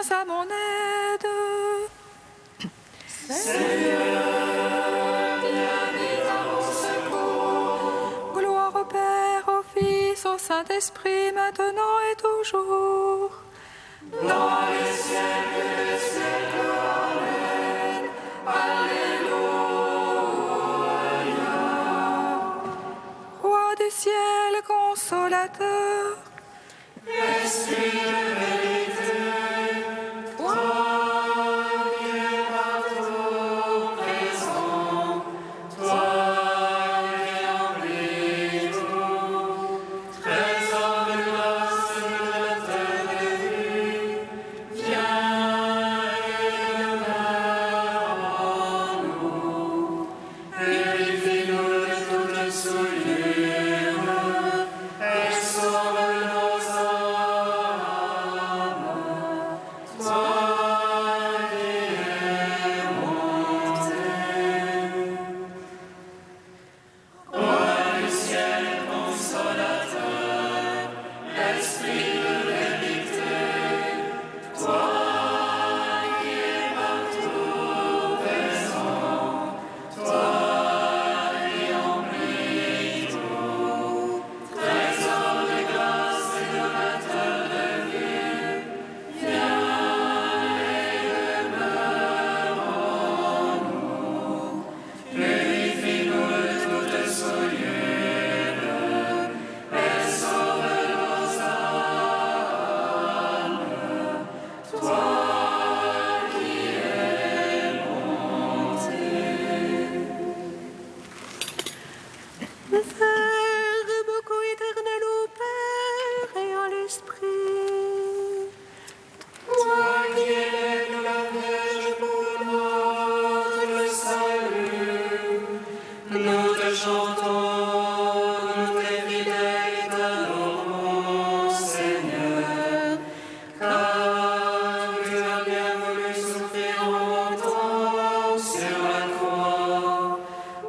viens à mon aide. Seigneur, viens vite à mon secours. Gloire au Père, au Fils, au Saint-Esprit, maintenant et toujours. Dans les siècles des siècles, Amen. Alléluia. Roi du ciel, consolateur, Esprit de vérité, toi qui es partout présent, toi qui emplis tout, trésor de grâce et de l'éternité, viens et demeure en nous. Purifie-nous de toute souillure et sauve nos âmes. Toi qui es monté, Roi du ciel consolateur, Esprit de vérité, toi qui es partout présent, toi qui emplis tout, trésor de grâce et de l'éternité, viens et demeure en nous. Purifie-nous de toute souillure et sauve nos âmes. Toi qui es monté. Verbe co-éternel au Père et à l'Esprit. Toi qui élèves la Vierge pour notre salut, nous te chantons, nous tes fidèles et t'adorons, Seigneur, car tu as bien voulu souffrir longtemps sur la croix,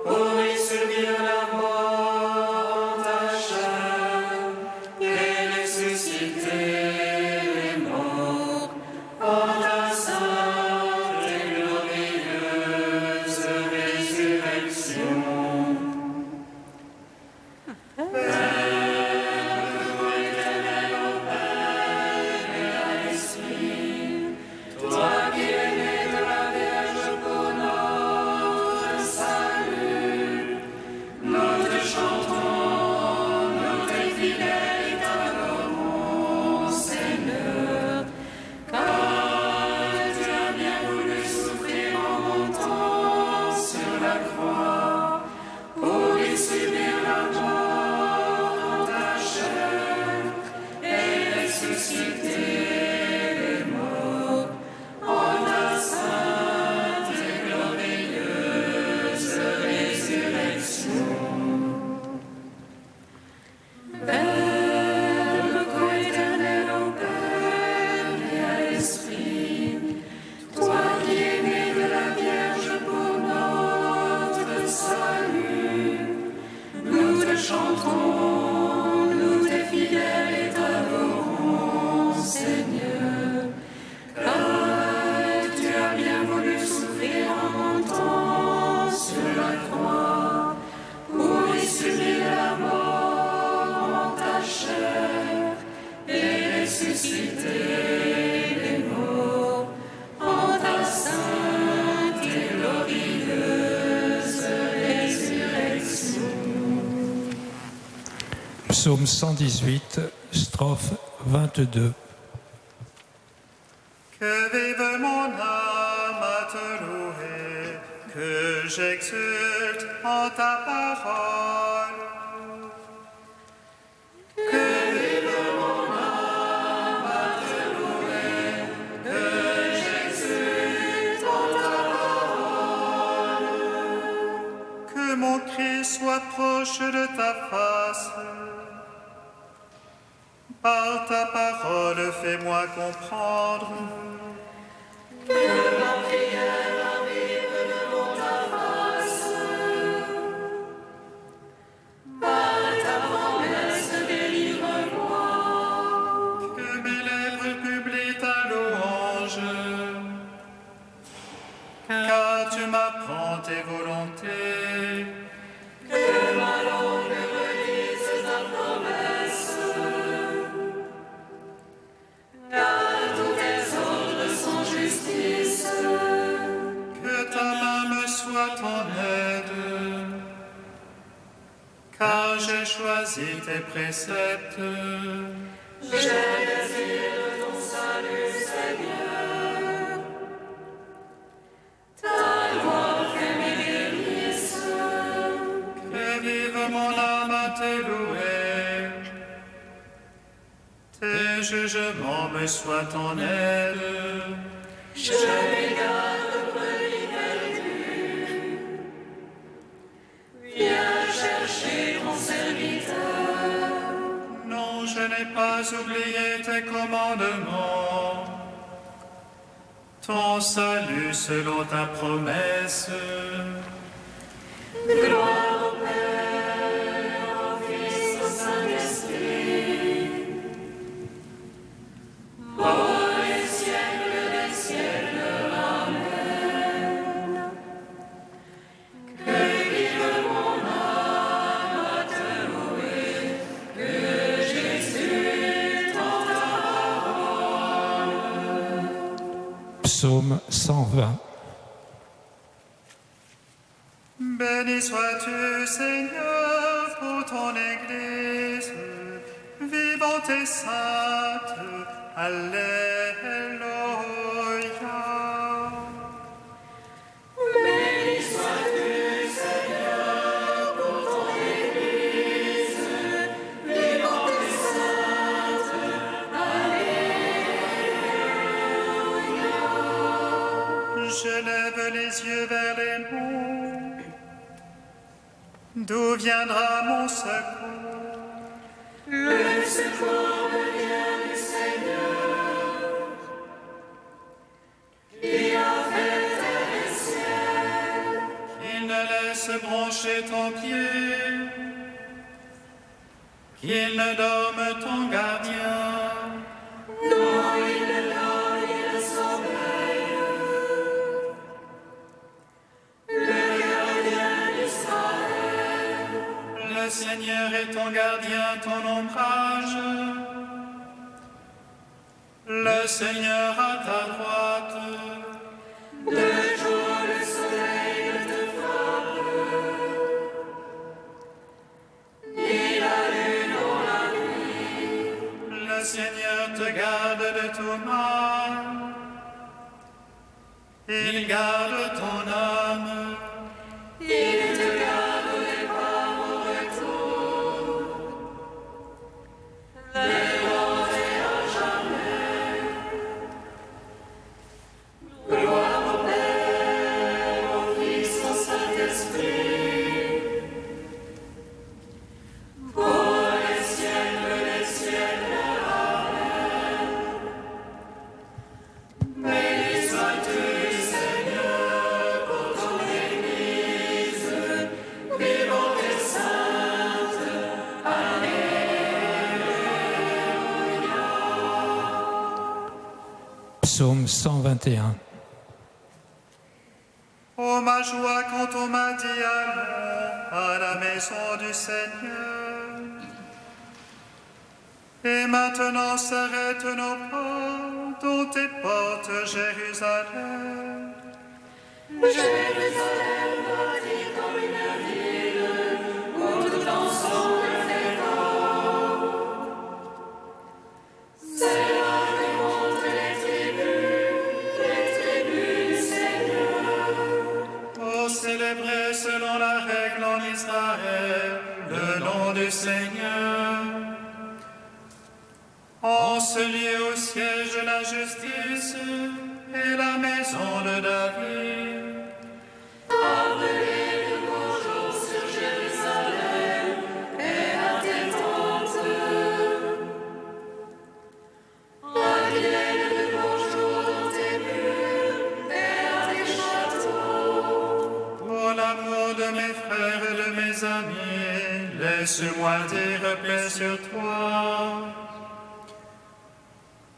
pour y subir la mort en ta chair et ressusciter les morts en ta sainte et glorieuse résurrection. Verbe éternel au Père et à l'Esprit, toi qui es né de la Vierge pour notre salut, nous te chantons, nous tes fidèles et t'adorons, Seigneur, car tu as bien voulu souffrir longtemps sur la croix, pour y subir la mort en ta chair et ressusciter les morts en ta sainte et glorieuse résurrection. Verbe co-éternel au Père et à l'Esprit, toi qui es né de la Vierge pour notre salut, nous te chantons, nous tes fidèles et t'adorons, Seigneur, car tu as bien voulu souffrir longtemps sur la croix, pour y subir la mort en ta chair et ressusciter les morts en ta sainte et glorieuse résurrection. Psaume 118, strophe 22. Que vive mon âme à te louer, que j'exulte en ta parole. Que vive mon âme à te louer, que j'exulte en ta parole. Que mon cri soit proche de ta face. Par ta parole, fais-moi comprendre. Que ma prière arrive devant ta face. Par ta promesse, délivre-moi. Que mes lèvres publient ta louange. car j'ai choisi tes préceptes. Que vive mon âme à te louer. Tes jugements me soient en aide. Non, je n'ai pas oublié tes commandements. Ton salut selon ta promesse. Psaume 120. Béni sois-tu, Seigneur, pour ton Église, vivante et sainte. Alléluia. Je lève les yeux vers les monts. D'où viendra mon secours? Le secours me vient du Seigneur, qui a fait terre et ciel. Qu'il ne laisse broncher ton pied, qu'il ne dorme ton gardien. Non, il ne dort ni ne sommeille. Le gardien d'Israël. Le Seigneur est ton gardien, ton ombrage. Le Seigneur à ta droite. De jour le soleil ne te frappe, ni la lune en la nuit. Le Seigneur te garde de tout mal. Il garde ton âme. Il te garde des pas au retour, maintenant et à jamais. Gloire au Père, au Fils, au Saint-Esprit, pour les siècles des siècles. Amen. Béni sois-tu, Seigneur, pour ton Église, vivante et sainte. Psaume 121. Oh ma joie quand on m'a dit allons à la maison du Seigneur. Et maintenant s'arrêtent nos pas dans tes portes, Jérusalem. Jérusalem bâtie comme une ville où tout ensemble fait corps. C'est là que montent les tribus du Seigneur. Oh, célébrez selon la règle en Israël le nom du Seigneur. En ce lieu au siège de la justice et la maison de David. Appelez de beaux jours sur Jérusalem et à tes tentes. Appelez de beaux jours dans tes murs et à tes châteaux. Pour l'amour de mes frères et de mes amis, laisse-moi dire paix sur toi.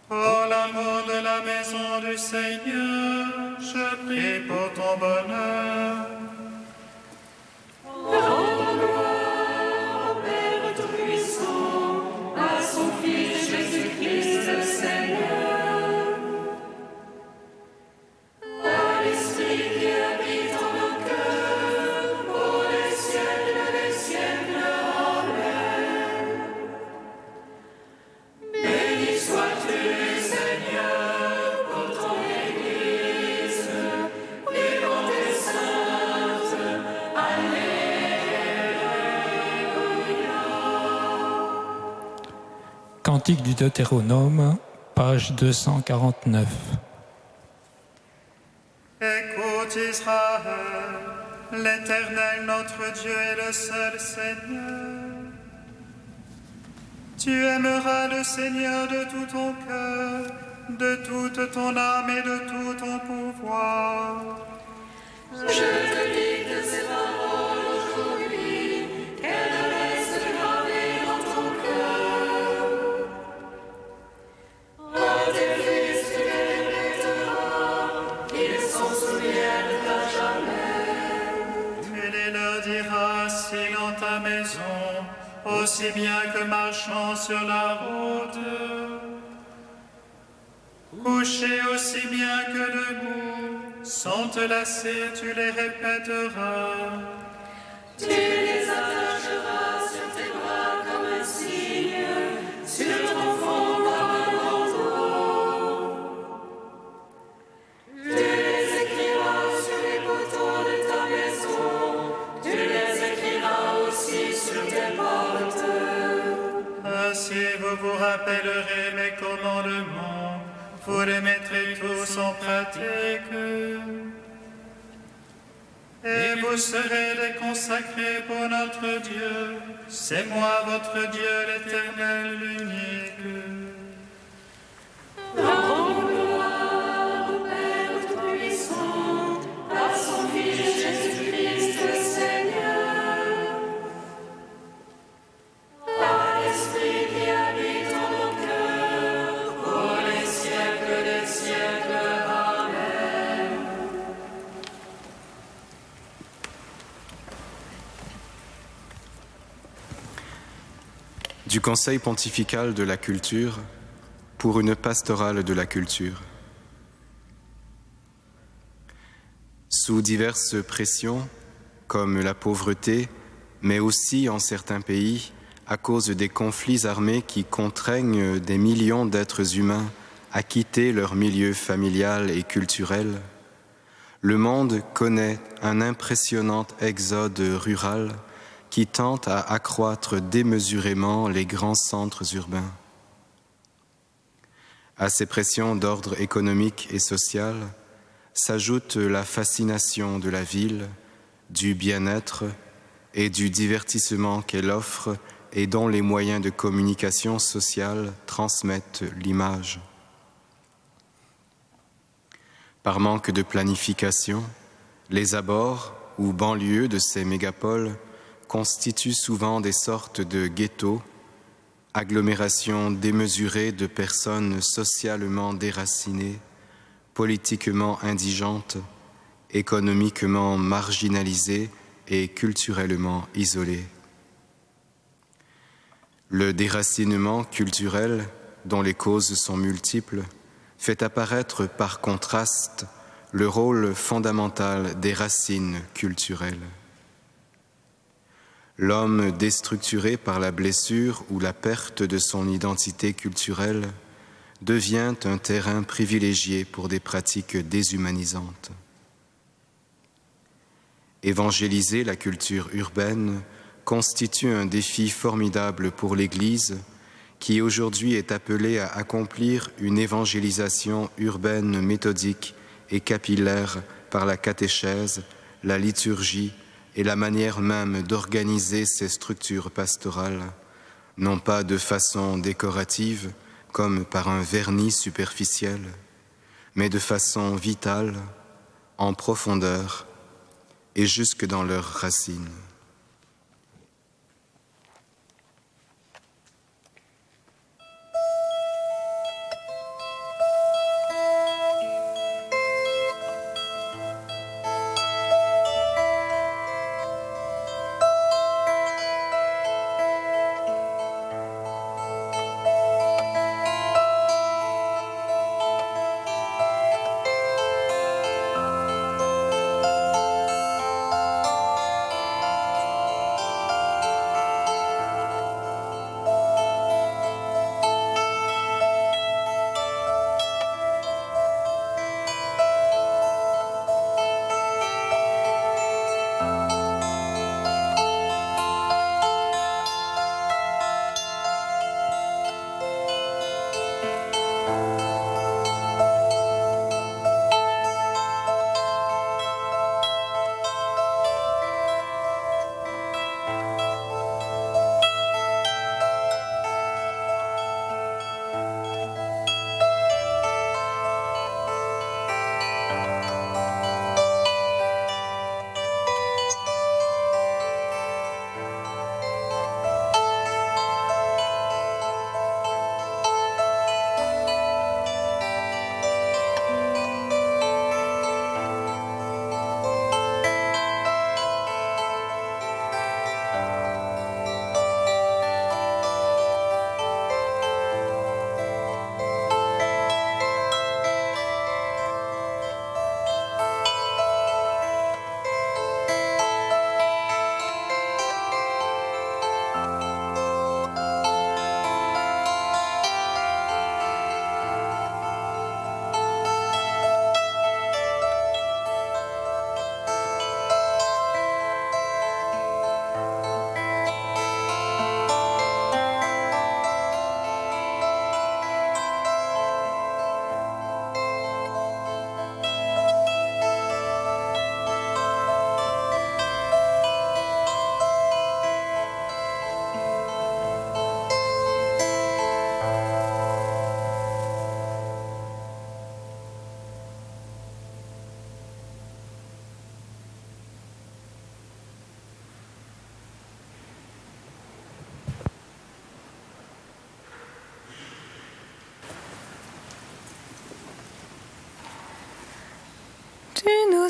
Pour l'amour de la maison du Seigneur, je prie pour ton bonheur. Rendons gloire au Père Tout-Puissant, à son Fils Jésus-Christ le Seigneur. À l'Esprit qui habite en nos cœurs, pour les siècles des siècles. Cantique du Deutéronome, page 249. Écoute Israël, l'Éternel notre Dieu est le seul Seigneur. Tu aimeras le Seigneur de tout ton cœur, de toute ton âme et de tout ton pouvoir. Je te dicte ces paroles aujourd'hui, qu'elles restent gravées dans ton cœur. À tes fils tu les répéteras, qu'ils s'en souviennent à jamais. Tu les leur diras assis dans ta maison, aussi bien que marchant sur la route. Couché aussi bien que debout, sans te lasser, tu les répéteras. Tu les attacheras sur tes bras comme un signe, sur ton front comme un bandeau. Tu les écriras sur les poteaux de ta maison, tu les écriras aussi sur tes portes. Ainsi vous vous rappellerez mes commandements, vous les mettrez tous en pratique. Et vous serez les consacrés pour notre Dieu. C'est moi votre Dieu, l'Éternel, l'unique. Rendons gloire au Père Tout-Puissant, à son Fils Jésus-Christ le Seigneur, à l'Esprit qui habite en nos cœurs, pour les siècles des siècles. Amen. Du Conseil pontifical de la culture pour une pastorale de la culture. Sous diverses pressions, comme la pauvreté, mais aussi en certains pays, à cause des conflits armés qui contraignent des millions d'êtres humains à quitter leur milieu familial et culturel, le monde connaît un impressionnant exode rural qui tente à accroître démesurément les grands centres urbains. À ces pressions d'ordre économique et social s'ajoute la fascination de la ville, du bien-être et du divertissement qu'elle offre et dont les moyens de communication sociale transmettent l'image. Par manque de planification, les abords ou banlieues de ces mégapoles constituent souvent des sortes de ghettos, agglomérations démesurées de personnes socialement déracinées, politiquement indigentes, économiquement marginalisées et culturellement isolées. Le déracinement culturel, dont les causes sont multiples, fait apparaître par contraste le rôle fondamental des racines culturelles. L'homme déstructuré par la blessure ou la perte de son identité culturelle devient un terrain privilégié pour des pratiques déshumanisantes. Évangéliser la culture urbaine constitue un défi formidable pour l'Église qui aujourd'hui est appelée à accomplir une évangélisation urbaine méthodique et capillaire par la catéchèse, la liturgie et la manière même d'organiser ces structures pastorales, non pas de façon décorative, comme par un vernis superficiel, mais de façon vitale, en profondeur et jusque dans leurs racines.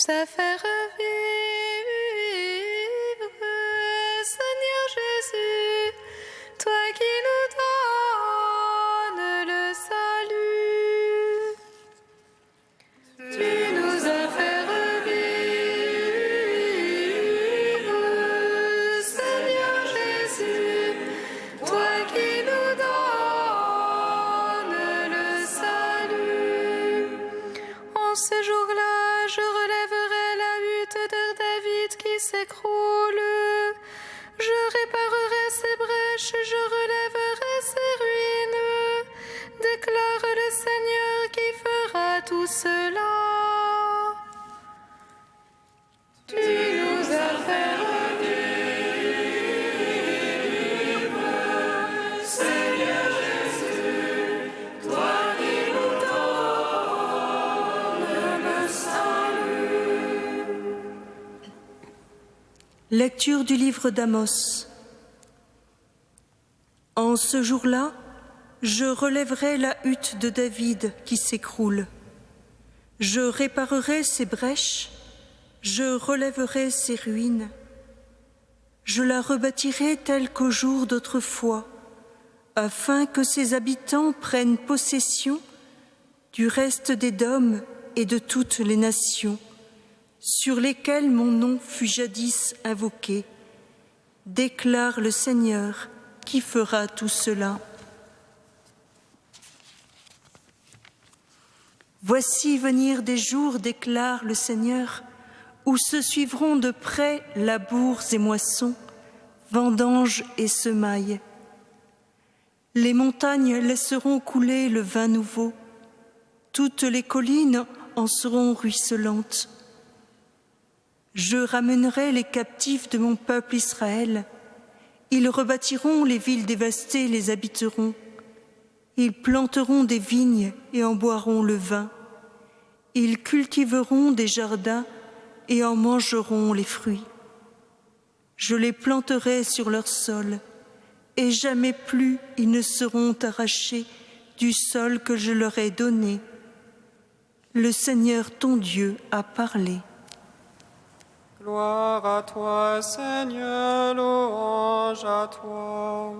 a fait revivre, Seigneur Jésus, toi qui nous donnes le salut. Tu nous as fait revivre, Seigneur Jésus, toi qui nous donnes le salut. En ce jour-là, je relèverai la hutte de David qui s'écroule. Je réparerai ses brèches, je relèverai ses ruines. Déclare le Seigneur qui fera tout cela. Tu nous as fait revivre, Seigneur Jésus, toi qui nous donnes le salut. Lecture du livre d'Amos. En ce jour-là, je relèverai la hutte de David qui s'écroule. Je réparerai ses brèches, je relèverai ses ruines. Je la rebâtirai telle qu'au jour d'autrefois, afin que ses habitants prennent possession du reste d'Édom et de toutes les nations, sur lesquelles mon nom fut jadis invoqué, déclare le Seigneur qui fera tout cela. Voici venir des jours, déclare le Seigneur, où se suivront de près labours et moissons, vendanges et semailles. Les montagnes laisseront couler le vin nouveau, toutes les collines en seront ruisselantes. Je ramènerai les captifs de mon peuple Israël. Ils rebâtiront les villes dévastées, les habiteront. Ils planteront des vignes et en boiront le vin. Ils cultiveront des jardins et en mangeront les fruits. Je les planterai sur leur sol, et jamais plus ils ne seront arrachés du sol que je leur ai donné. Le Seigneur ton Dieu a parlé. Gloire à toi, Seigneur, louange à toi.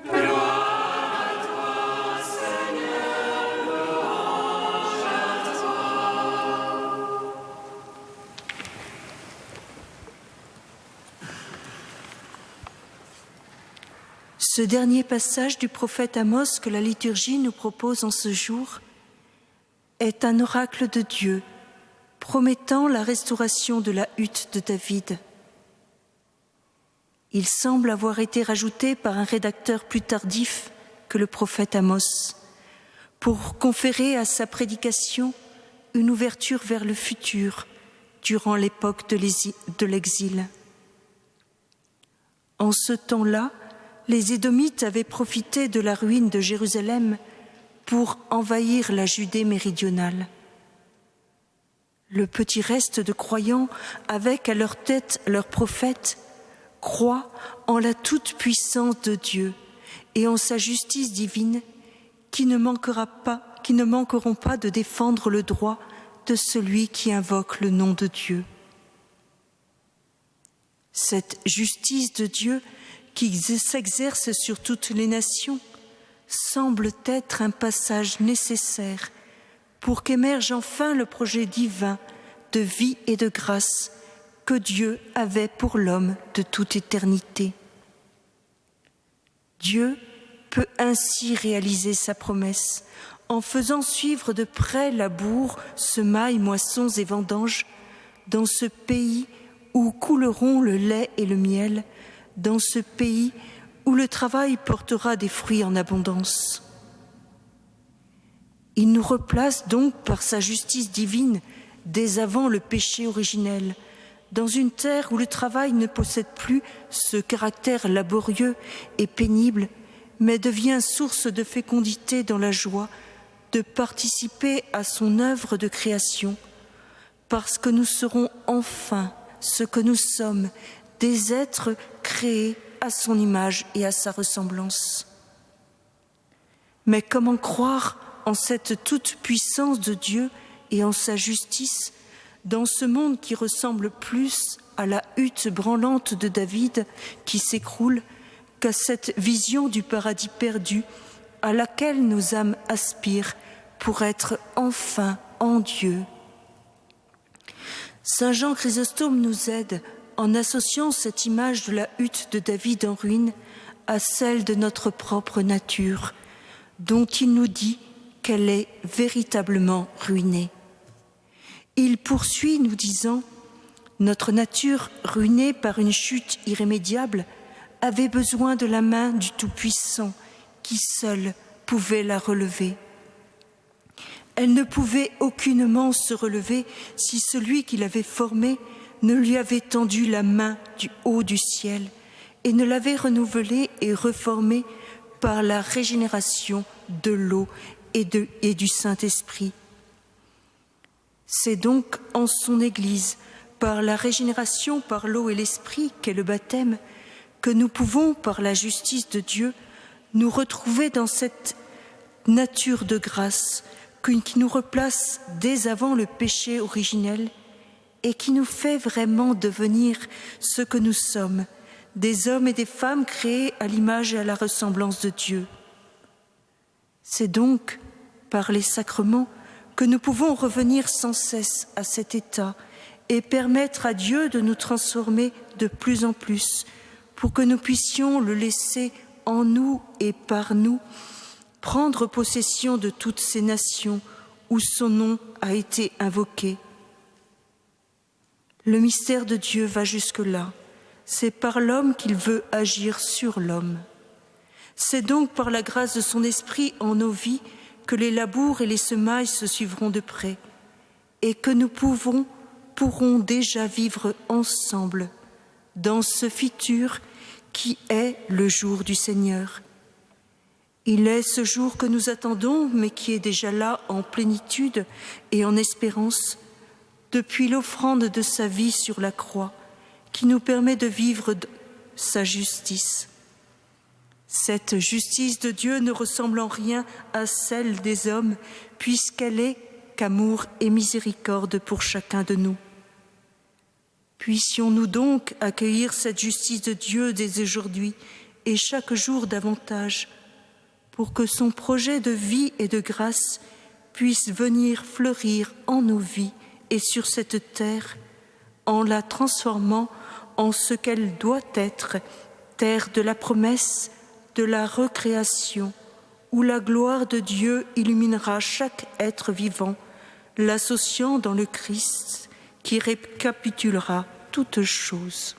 Gloire à toi, Seigneur, louange à toi. Ce dernier passage du prophète Amos que la liturgie nous propose en ce jour est un oracle de Dieu promettant la restauration de la hutte de David. Il semble avoir été rajouté par un rédacteur plus tardif que le prophète Amos pour conférer à sa prédication une ouverture vers le futur durant l'époque de l'exil. En ce temps-là, les Édomites avaient profité de la ruine de Jérusalem pour envahir la Judée méridionale. Le petit reste de croyants, avec à leur tête leur prophète, croient en la toute-puissance de Dieu et en sa justice divine qui ne manqueront pas de défendre le droit de celui qui invoque le nom de Dieu. Cette justice de Dieu qui s'exerce sur toutes les nations semble être un passage nécessaire pour qu'émerge enfin le projet divin de vie et de grâce que Dieu avait pour l'homme de toute éternité. Dieu peut ainsi réaliser sa promesse en faisant suivre de près labours, semailles, moissons et vendanges dans ce pays où couleront le lait et le miel, dans ce pays où le travail portera des fruits en abondance. Il nous replace donc par sa justice divine dès avant le péché originel, dans une terre où le travail ne possède plus ce caractère laborieux et pénible, mais devient source de fécondité dans la joie de participer à son œuvre de création, parce que nous serons enfin ce que nous sommes, des êtres créés à son image et à sa ressemblance. Mais comment croire en cette toute-puissance de Dieu et en sa justice, dans ce monde qui ressemble plus à la hutte branlante de David qui s'écroule qu'à cette vision du paradis perdu à laquelle nos âmes aspirent pour être enfin en Dieu. Saint Jean Chrysostome nous aide en associant cette image de la hutte de David en ruine à celle de notre propre nature, dont il nous dit qu'elle est véritablement ruinée. Il poursuit nous disant « Notre nature, ruinée par une chute irrémédiable, avait besoin de la main du Tout-Puissant qui seul pouvait la relever. Elle ne pouvait aucunement se relever si celui qui l'avait formée ne lui avait tendu la main du haut du ciel et ne l'avait renouvelée et reformée par la régénération de l'eau et du Saint-Esprit. C'est donc en son Église, par la régénération par l'eau et l'Esprit qu'est le baptême, que nous pouvons, par la justice de Dieu, nous retrouver dans cette nature de grâce qui nous replace dès avant le péché originel et qui nous fait vraiment devenir ce que nous sommes, des hommes et des femmes créés à l'image et à la ressemblance de Dieu. C'est donc par les sacrements que nous pouvons revenir sans cesse à cet état et permettre à Dieu de nous transformer de plus en plus pour que nous puissions le laisser en nous et par nous prendre possession de toutes ces nations où son nom a été invoqué. Le mystère de Dieu va jusque-là. C'est par l'homme qu'il veut agir sur l'homme. C'est donc par la grâce de son esprit en nos vies que les labours et les semailles se suivront de près et que nous pourrons déjà vivre ensemble dans ce futur qui est le jour du Seigneur. Il est ce jour que nous attendons, mais qui est déjà là en plénitude et en espérance, depuis l'offrande de sa vie sur la croix, qui nous permet de vivre sa justice. Cette justice de Dieu ne ressemble en rien à celle des hommes, puisqu'elle est qu'amour et miséricorde pour chacun de nous. Puissions-nous donc accueillir cette justice de Dieu dès aujourd'hui et chaque jour davantage, pour que son projet de vie et de grâce puisse venir fleurir en nos vies et sur cette terre, en la transformant en ce qu'elle doit être, terre de la promesse, de la recréation, où la gloire de Dieu illuminera chaque être vivant, l'associant dans le Christ qui récapitulera toutes choses.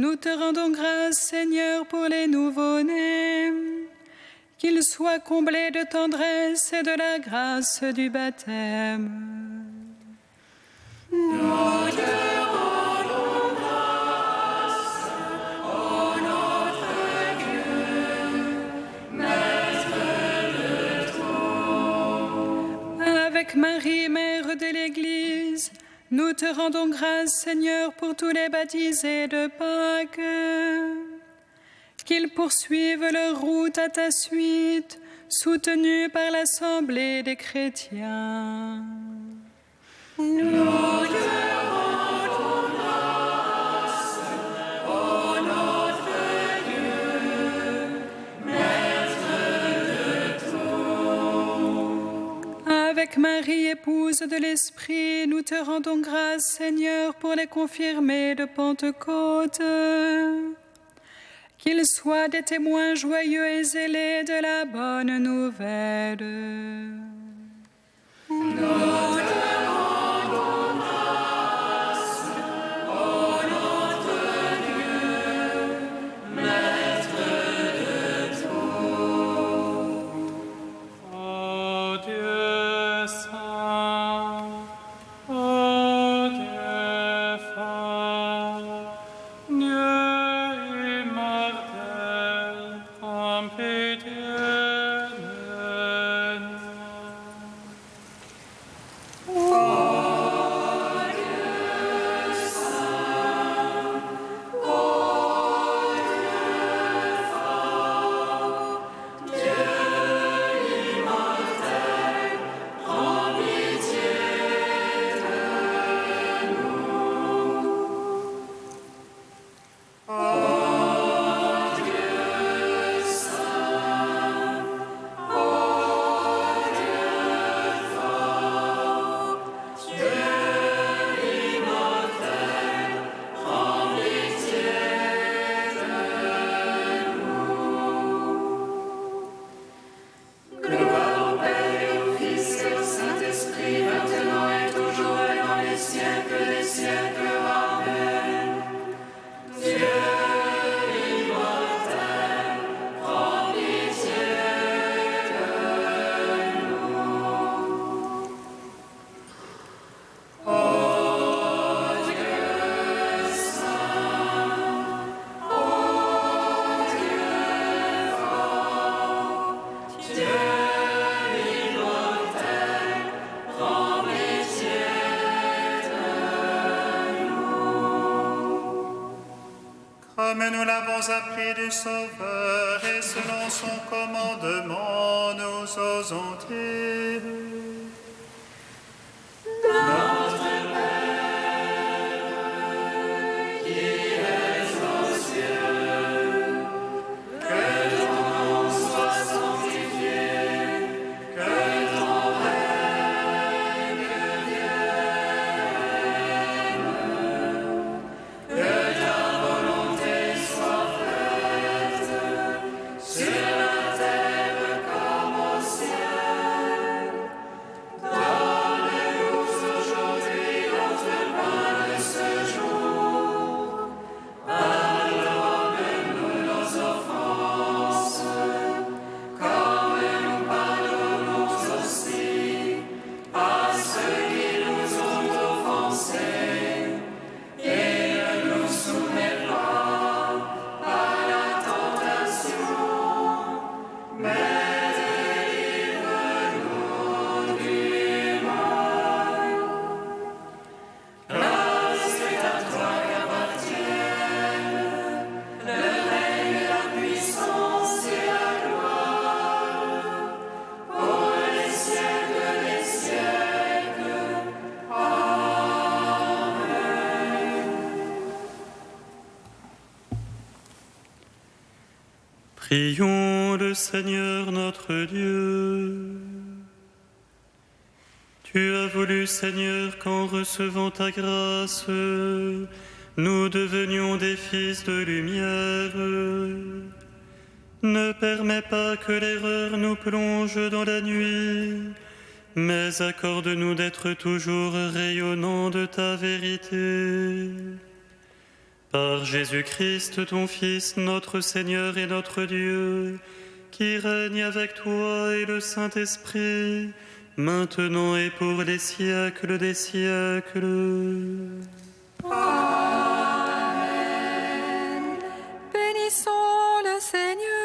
nous te rendons grâce, Seigneur, pour les nouveau-nés, qu'ils soient comblés de tendresse et de la grâce du baptême. Nous te rendons grâce, ô notre Dieu, Maître de tout. Avec Marie, Mère de l'Église, nous te rendons grâce, Seigneur, pour tous les baptisés de Pâques, qu'ils poursuivent leur route à ta suite, soutenus par l'Assemblée des chrétiens. Nous te rendons grâce, ô notre Dieu, Maître de tout. Avec Marie, épouse de l'Esprit, nous te rendons grâce, Seigneur, pour les confirmés de Pentecôte, qu'ils soient des témoins joyeux et zélés de la bonne nouvelle. Nous te rendons grâce, ô notre Dieu, Maître de tout. Ô Dieu saint, ô Dieu fort, Dieu immortel, prends pitié de nous. Gloire au Père et au Fils et au Saint-Esprit, maintenant et toujours et dans les siècles des siècles. Amen. Dieu immortel, prends pitié de nous. Ô Dieu saint, ô Dieu fort, Dieu immortel, prends pitié de nous. Comme nous l'avons appris du Sauveur et selon son commandement, nous osons dire: Notre Père, qui es aux cieux, que ton nom soit sanctifié, que ton règne vienne, que ta volonté soit faite sur la terre comme au ciel. Donne-nous aujourd'hui notre pain de ce jour. Pardonne-nous nos offenses, comme nous pardonnons aussi à ceux qui nous ont offensés. Et ne nous soumets pas à la tentation, mais délivre-nous du mal. Car c'est à toi qu'appartiennent le règne, la puissance et la gloire, pour les siècles des siècles. Amen. Prions le Seigneur notre Dieu. Tu as voulu, Seigneur, qu'en recevant ta grâce, nous devenions des fils de lumière. Ne permets pas que l'erreur nous plonge dans la nuit, mais accorde-nous d'être toujours rayonnants de ta vérité. Par Jésus-Christ, ton Fils, notre Seigneur et notre Dieu, qui règne avec toi et le Saint-Esprit, maintenant et pour les siècles des siècles. Amen. Bénissons le Seigneur.